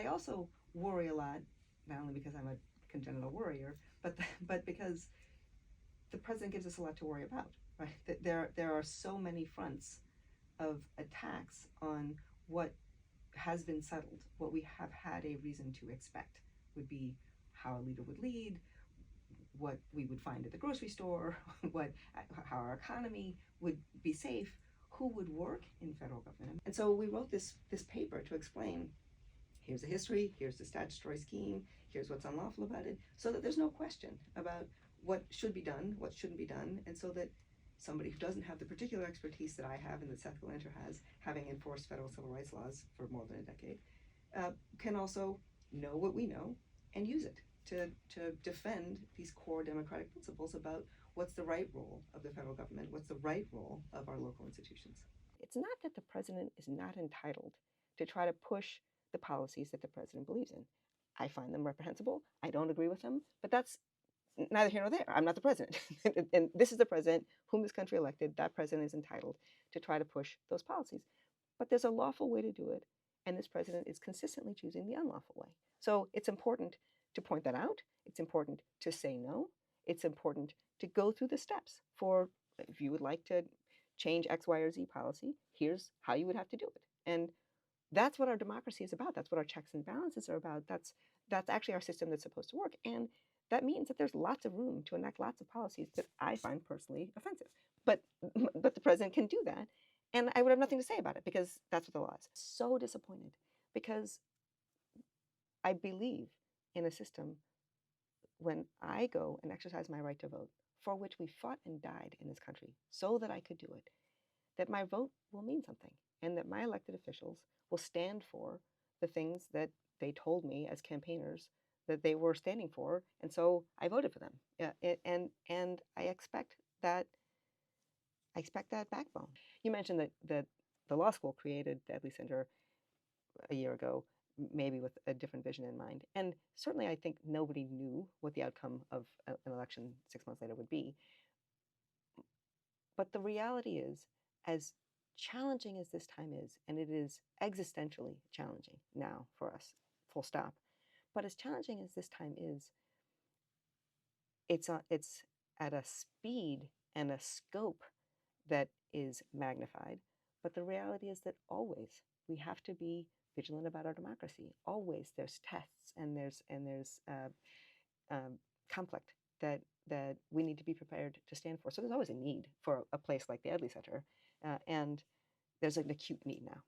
I also worry a lot, not only because I'm a congenital worrier, but because the president gives us a lot to worry about, right? That there are so many fronts of attacks on what has been settled, what we have had a reason to expect would be how a leader would lead, what we would find at the grocery store, what how our economy would be safe, who would work in federal government. And so we wrote this paper to explain, here's the history, here's the statutory scheme, here's what's unlawful about it, so that there's no question about what should be done, what shouldn't be done, and so that somebody who doesn't have the particular expertise that I have and that Seth Galanter has, having enforced federal civil rights laws for more than a decade, can also know what we know and use it to defend these core democratic principles about what's the right role of the federal government, what's the right role of our local institutions. It's not that the president is not entitled to try to push the policies that the president believes in. I find them reprehensible. I don't agree with them, but that's neither here nor there. I'm not the president. And this is the president whom this country elected. That president is entitled to try to push those policies. But there's a lawful way to do it, and this president is consistently choosing the unlawful way. So it's important to point that out. It's important to say no. It's important to go through the steps for, if you would like to change X, Y, or Z policy, here's how you would have to do it. And that's what our democracy is about. That's what our checks and balances are about. That's actually our system that's supposed to work. And that means that there's lots of room to enact lots of policies that I find personally offensive. But the president can do that. And I would have nothing to say about it because that's what the law is. So disappointed because I believe in a system when I go and exercise my right to vote, for which we fought and died in this country so that I could do it, that my vote will mean something and that my elected officials will stand for the things that they told me as campaigners that they were standing for, and so I voted for them. And I expect that backbone. You mentioned that the law school created the Edley Center a year ago, maybe with a different vision in mind. And certainly I think nobody knew what the outcome of an election 6 months later would be. But the reality is, as challenging as this time is, and it is existentially challenging now for us, full stop, but as challenging as this time is, it's at a speed and a scope that is magnified. But the reality is that always we have to be vigilant about our democracy. Always there's tests and there's conflict that we need to be prepared to stand for. So there's always a need for a place like the Edley Center, and there's an acute need now.